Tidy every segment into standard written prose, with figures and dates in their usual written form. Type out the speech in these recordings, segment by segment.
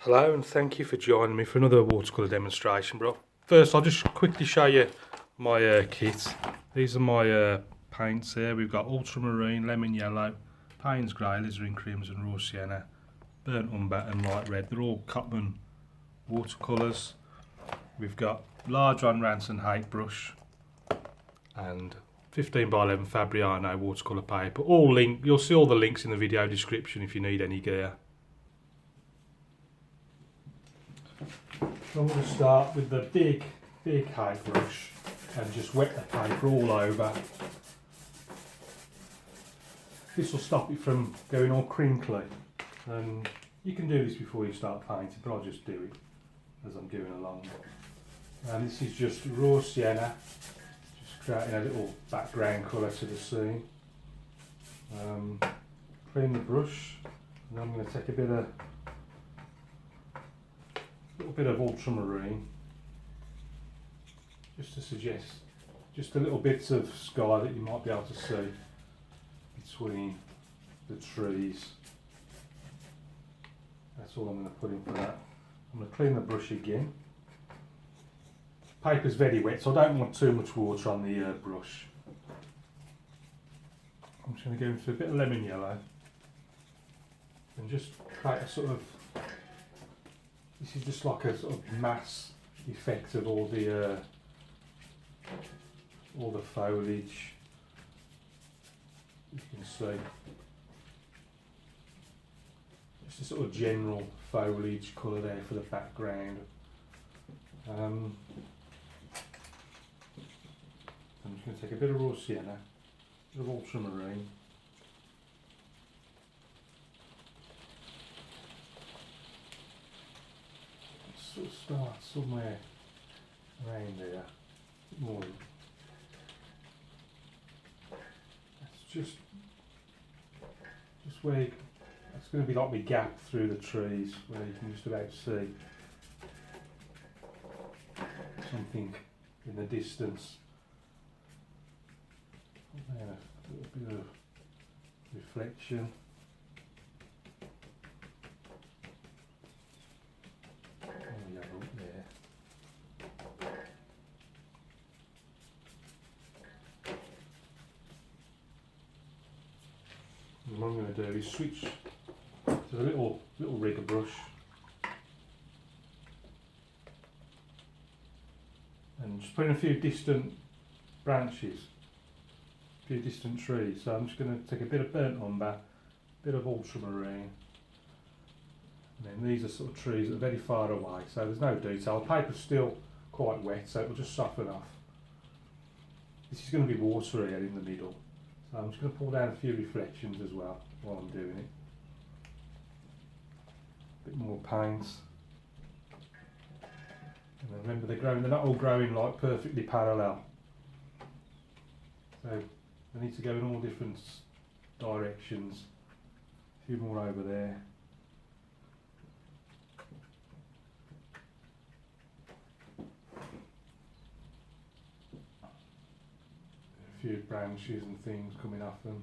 Hello and thank you for joining me for another watercolour demonstration, bro. First I'll just quickly show you my kit. These are my paints here. We've got ultramarine, lemon yellow, Payne's grey, alizarin crimson, raw sienna, burnt umber and light red. They're all Cotman watercolours. We've got large on Ranson hake brush and 15 by 11 Fabriano watercolour paper. All link. You'll see all the links in the video description if you need any gear. I'm going to start with the big hake brush and just wet the paper all over. This will stop it from going all crinkly, and you can do this before you start painting, but I'll just do it as I'm going along. And this is just raw sienna, just creating a little background colour to the scene. Clean the brush, and I'm going to take a little bit of ultramarine, just to suggest just a little bits of sky that you might be able to see between the trees. That's all I'm going to put in for that. I'm going to clean the brush again. Paper's very wet, so I don't want too much water on the brush. I'm just going to go into a bit of lemon yellow and just create a sort of, this is just like a sort of mass effect of all the foliage. You can see just a sort of general foliage colour there for the background. I'm just going to take a bit of raw sienna, a bit of ultramarine. Sort of start somewhere around there. More. That's just where it's going to be like the gap through the trees where you can just about see something in the distance. There, a little bit of reflection. And what I'm going to do is switch to the little rigger brush and just put in a few distant branches, a few distant trees. So I'm just going to take a bit of burnt umber, a bit of ultramarine, and then these are sort of trees that are very far away, so there's no detail. The paper's still quite wet, so it will just soften off. This is going to be watery in the middle, so I'm just going to pull down a few reflections as well while I'm doing it. A bit more paints. And then remember, they're not all growing like perfectly parallel, so they need to go in all different directions. A few more over there. A few branches and things coming off them.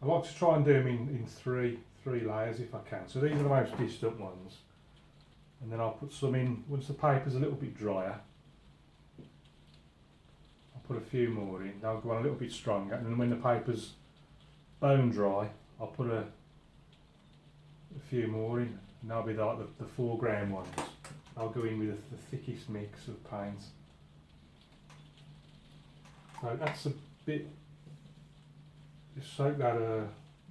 I like to try and do them in three layers if I can. So these are the most distant ones, and then I'll put some in once the paper's a little bit drier. I'll put a few more in. I'll go on a little bit stronger, and then when the paper's bone dry, I'll put a few more in, and they'll be like the foreground ones. I'll go in with the thickest mix of paints. So that's a bit, just soak that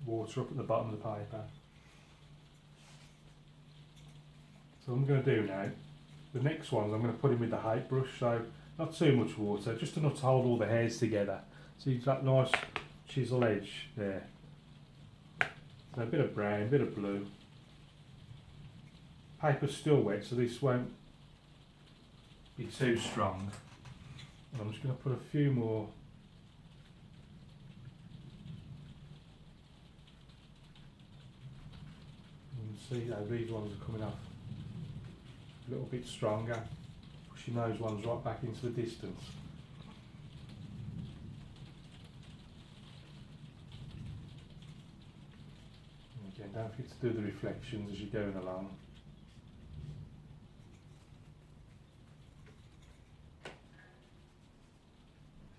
water up at the bottom of the paper. So what I'm going to do now, the next ones I'm going to put in with the hake brush, so not too much water, just enough to hold all the hairs together. So you've got that nice chisel edge there. So a bit of brown, a bit of blue. Paper's still wet, so this won't be too strong. And I'm just going to put a few more. You can see how these ones are coming off a little bit stronger, pushing those ones right back into the distance. Again, don't forget to do the reflections as you're going along.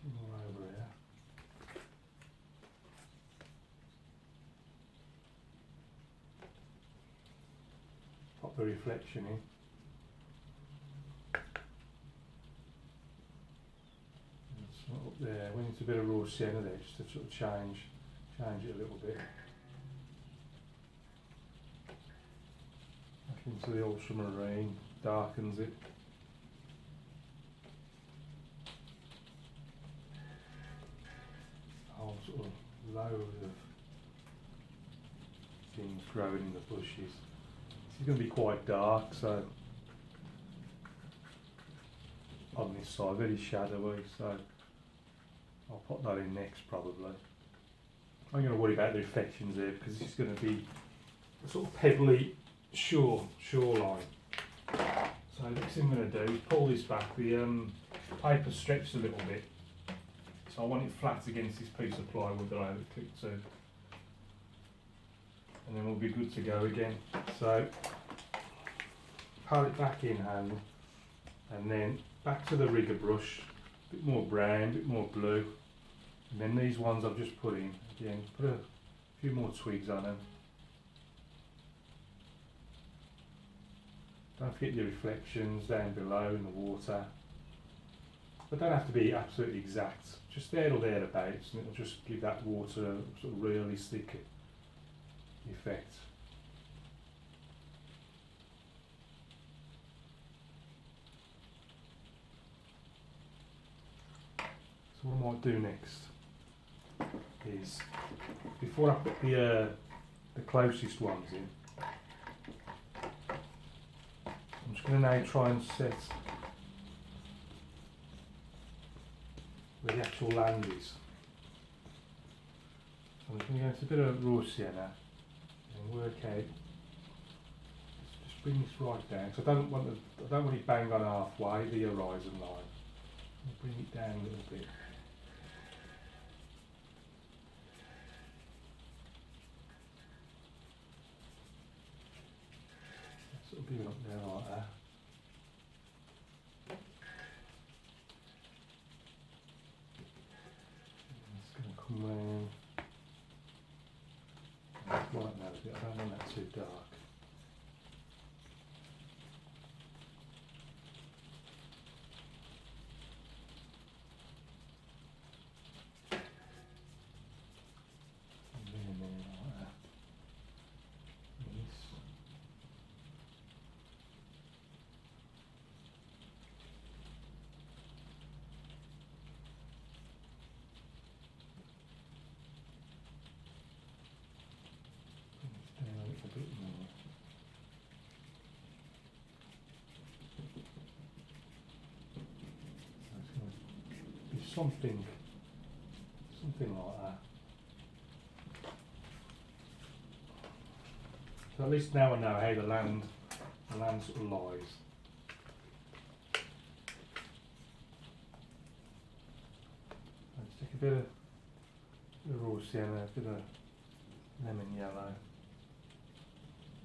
More over here. Pop the reflection in. Up there, we need a bit of raw sienna there just to sort of change it a little bit. Back into the ultramarine, darkens it. A whole sort of load of things growing in the bushes. This is going to be quite dark, so on this side, very shadowy, so I'll put that in next probably. I'm going to worry about the reflections there because it's going to be a sort of pebbly shoreline. So the next thing I'm going to do is pull this back. The paper stretched a little bit, so I want it flat against this piece of plywood that I have clipped to, and then we'll be good to go again. So palette back in hand, and then back to the rigger brush, a bit more brown, a bit more blue. And then these ones I've just put in, again, put a few more twigs on them. Don't forget your reflections down below in the water. But don't have to be absolutely exact, just there or thereabouts, and it'll just give that water a sort of realistic effect. So what I might do next is, before I put the closest ones in, I'm just going to now try and set where the actual land is. So I'm just going to go into a bit of raw sienna and work out, just bring this right down, because I don't want it bang on halfway, the horizon line. I'll bring it down a little bit. Sort of bring it up there like that. It's going to come round. Right now, I don't want that too dark. Something like that. So at least now I know how the land sort of lies. Let's take a bit of raw sienna, a bit of lemon yellow.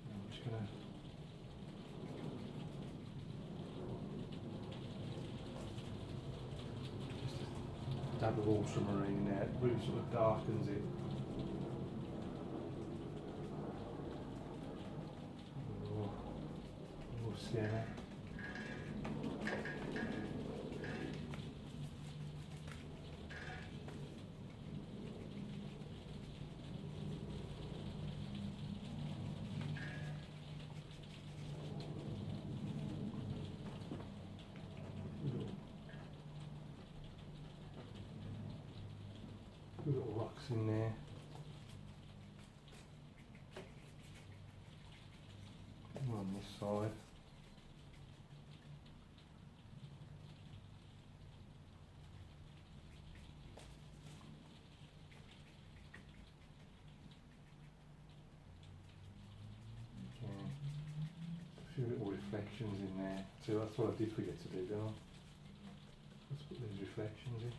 And I'm just going to dab of ultramarine there, it really sort of darkens it. More sienna. Little rocks in there. More on this side. Okay. A few little reflections in there. So that's what I did forget to do, didn't I? Let's put these reflections in.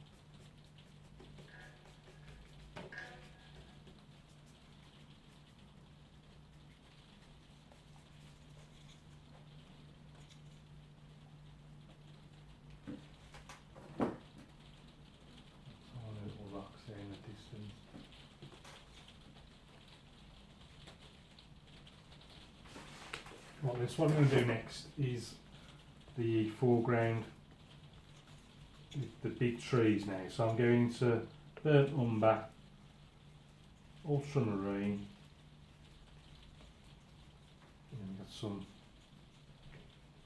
Right, this what I'm going to do next is the foreground, the big trees now. So I'm going into burnt umber, ultramarine, and we've got some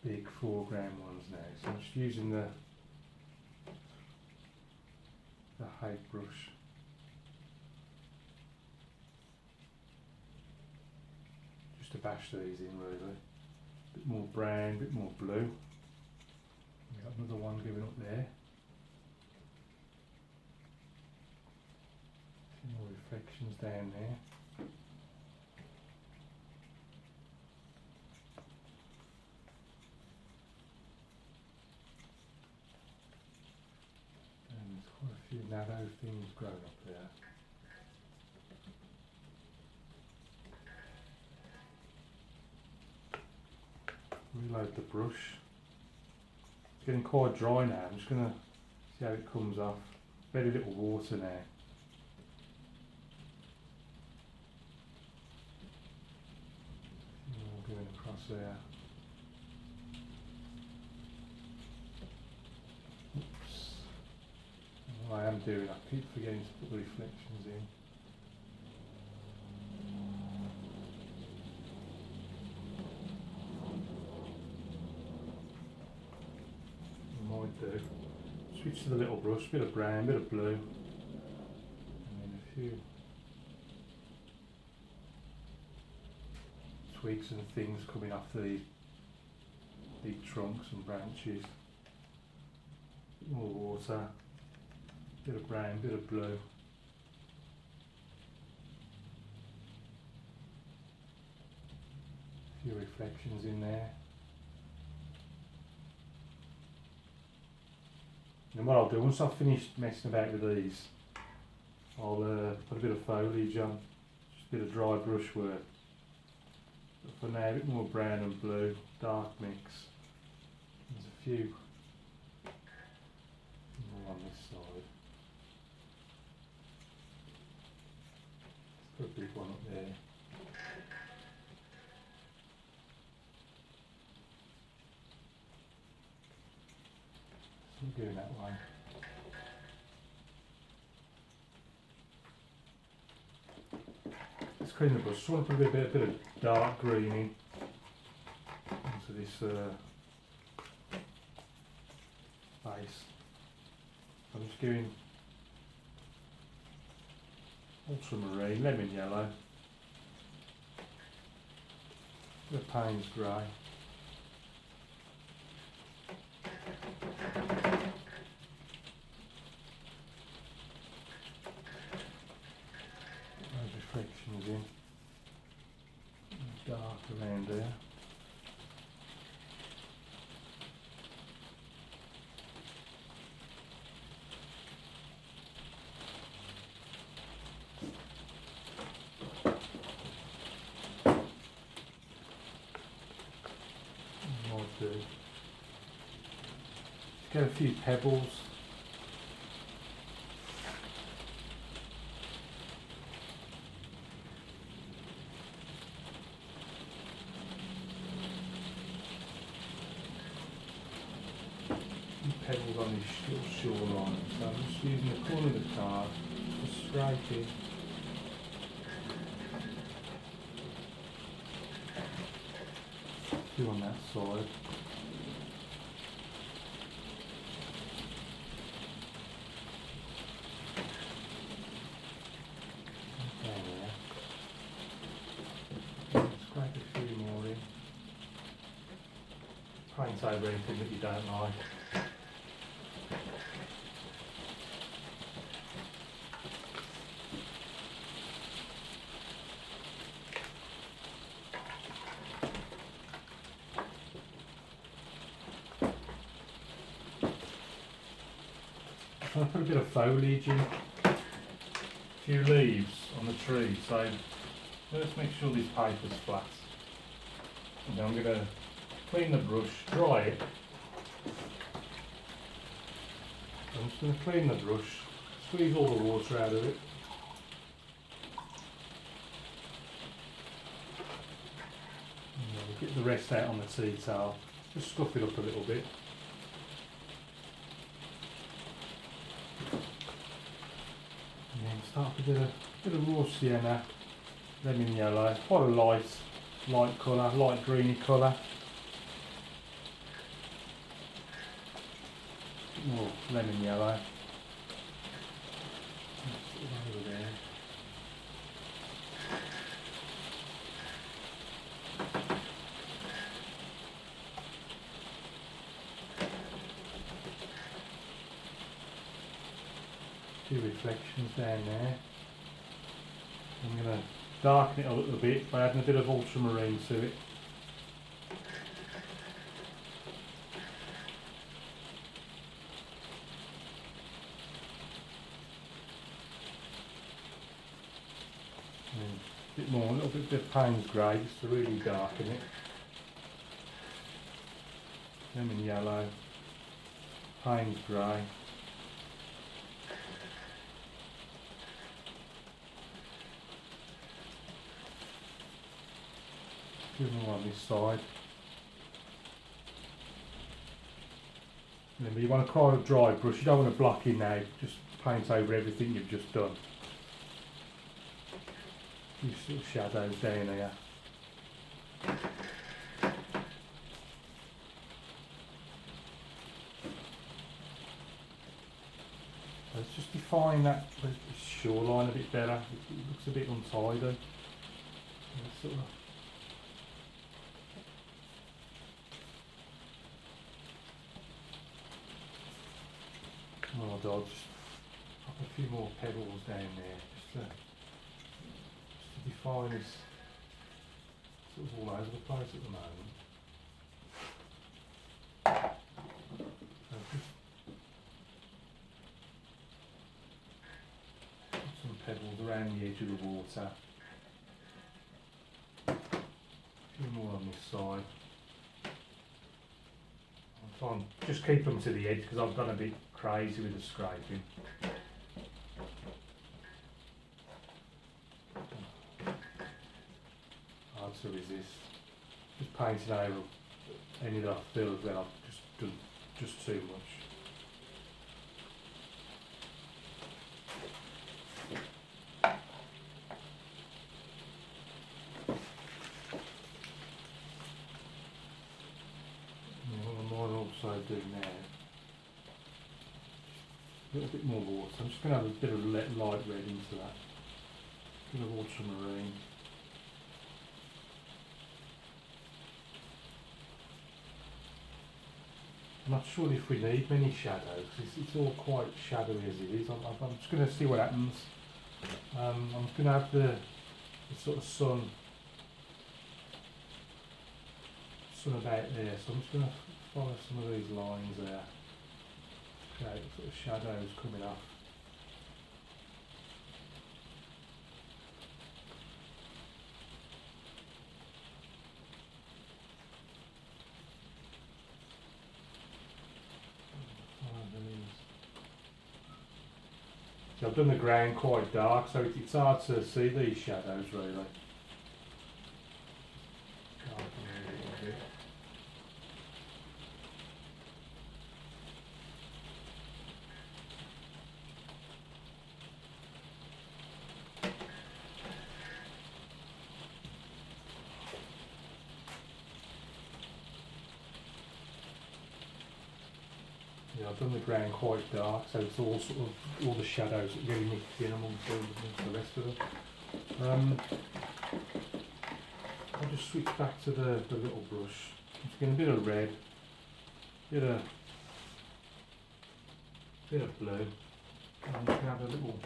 big foreground ones now. So I'm just using the height brush. Just to bash these in really. A bit more brown, a bit more blue. We've got another one going up there. A few more reflections down there. And there's quite a few narrow things growing up there. Reload the brush. It's getting quite dry now. I'm just going to see how it comes off. Very little water now. More going across there. Oops. And what I am doing, I keep forgetting to put the reflections in. Do. Switch to the little brush, bit of brown, bit of blue, and then a few twigs and things coming off the big trunks and branches. Bit more water, bit of brown, bit of blue. A few reflections in there. And what I'll do, once I've finished messing about with these, I'll put a bit of foliage on, just a bit of dry brush work. But for now, a bit more brown and blue, dark mix. There's a few more on this side. Let's put a big one up there. Going that way. Let's clean the brush. Just want to put a bit of dark green in into this base. I'm just doing ultramarine, lemon yellow, a bit of Payne's grey. Reflections in, dark around there. Might do. Just get a few pebbles. Pebbles on this little shoreline, so I'm just using the corner of the card to scrape it. A few on that side. Down there. Scrape a few more in. Paint over anything that you don't like. I'm going to put a bit of foliage in, a few leaves on the tree, so let's make sure this paper's flat. And then I'm going to clean the brush, dry it. I'm just going to clean the brush, squeeze all the water out of it. And then get the rest out on the tea towel. Just scuff it up a little bit. And then start with a bit of raw sienna, lemon yellow, quite a light colour, light greeny colour. More lemon yellow. Over there. Few reflections down there. I'm going to darken it a little bit by adding a bit of ultramarine to it. And a bit more, a little bit of Payne's grey just to really darken it. Lemon yellow, Payne's grey. A bit more on this side. Remember, you want to quite a dry brush, you don't want to block in now, just paint over everything you've just done. These little shadows down here. Let's just define that shoreline a bit better. It looks a bit untidy. Sort of I'll just pop a few more pebbles down there just to define this. Sort of all over the place at the moment. So just put some pebbles around the edge of the water. A few more on this side. I'll try and just keep them to the edge because I've gone a bit crazy with the scraping. Hard to resist. Just painting over any that I feel that I've just done just too much. I do now. A little bit more water. I'm just going to have a bit of light red into that. A bit of ultramarine. I'm not sure if we need many shadows. It's all quite shadowy as it is. I'm just going to see what happens. I'm just going to have the sort of sun about there. So I'm just going to follow some of these lines there. Okay, sort of shadows coming off. So I've done the ground quite dark, so it's hard to see these shadows really. Yeah, I've done the ground quite dark, so it's all sort of all the shadows that really mixed in amongst the rest of them. I'll just switch back to the little brush. Just getting a bit of red, bit of blue. And I'm just gonna have a little.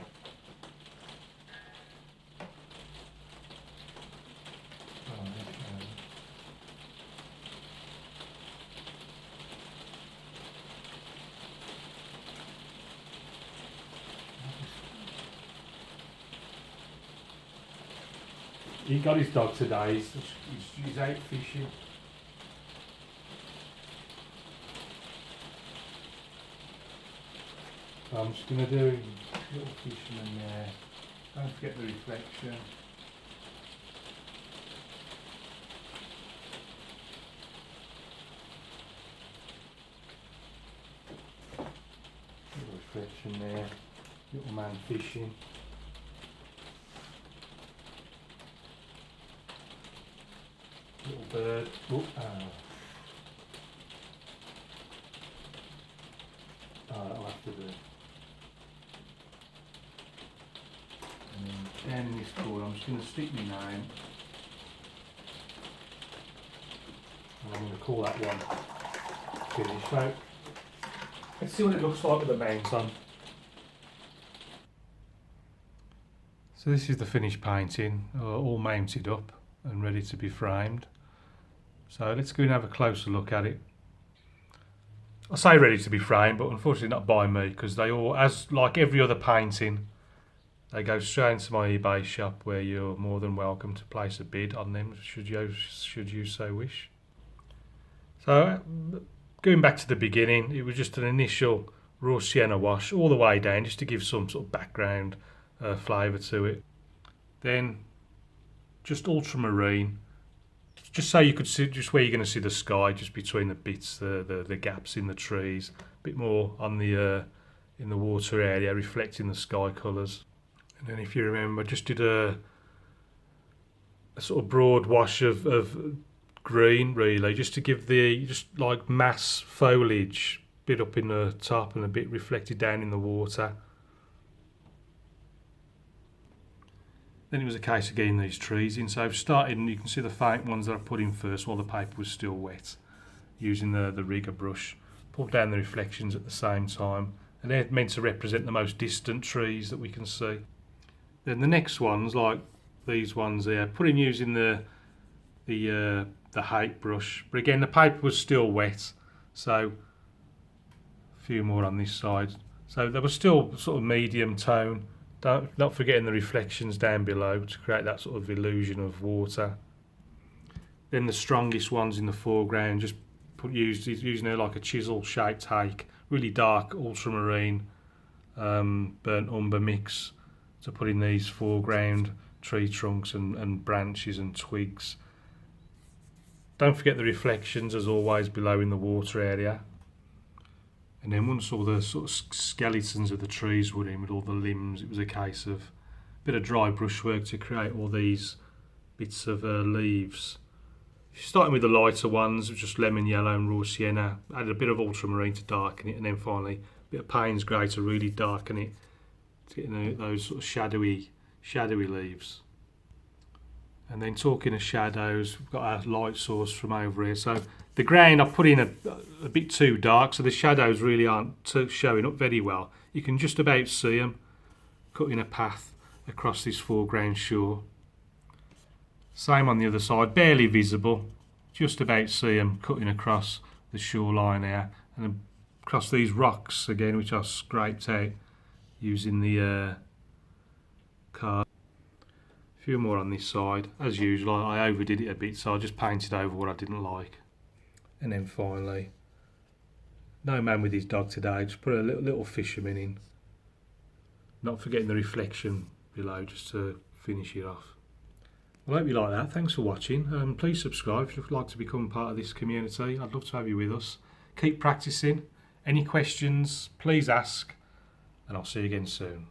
He got his dog today, he's out fishing. So I'm just going to do a little fisherman there. Don't forget the reflection. in there. Little man fishing. Little bird. Oh, that'll have to do. And then down in this corner, I'm just going to stick my name. And I'm going to call that one finished. So, let's see what it looks like with the mount on. So this is the finished painting, all mounted up and ready to be framed. So let's go and have a closer look at it. I say ready to be framed, but unfortunately not by me, because they all, as like every other painting, they go straight into my eBay shop, where you're more than welcome to place a bid on them should you so wish. So going back to the beginning, it was just an initial raw sienna wash all the way down, just to give some sort of background flavour to it. Then just ultramarine, just so you could see just where you're going to see the sky, just between the bits, the gaps in the trees, a bit more on the in the water area, reflecting the sky colours. And then, if you remember, I just did a sort of broad wash of green, really, just to give the just like mass foliage, bit up in the top and a bit reflected down in the water. Then it was a case of getting these trees in. So I've started, and you can see the faint ones that I put in first while the paper was still wet, using the rigger brush. Pulled down the reflections at the same time, and they're meant to represent the most distant trees that we can see. Then the next ones, like these ones here, put in using the height brush, but again the paper was still wet, so a few more on this side. So they were still sort of medium tone. Not forgetting the reflections down below to create that sort of illusion of water. Then the strongest ones in the foreground, just using it like a chisel shaped hake, really dark ultramarine, burnt umber mix to put in these foreground tree trunks and branches and twigs. Don't forget the reflections as always below in the water area. And then once all the sort of skeletons of the trees were in with all the limbs, it was a case of a bit of dry brushwork to create all these bits of leaves. Starting with the lighter ones, just lemon yellow and raw sienna, added a bit of ultramarine to darken it, and then finally a bit of Payne's grey to really darken it, to get those sort of shadowy leaves. And then talking of shadows, we've got our light source from over here. So the ground I put in a bit too dark, so the shadows really aren't showing up very well. You can just about see them cutting a path across this foreground shore. Same on the other side, barely visible, just about see them cutting across the shoreline there, and across these rocks again, which I scraped out using the card. A few more on this side. As usual, I overdid it a bit, so I just painted over what I didn't like. And then finally, no man with his dog today, just put a little fisherman in. Not forgetting the reflection below, just to finish it off. Well, I hope you like that. Thanks for watching. Please subscribe if you'd like to become part of this community. I'd love to have you with us. Keep practicing. Any questions, please ask, and I'll see you again soon.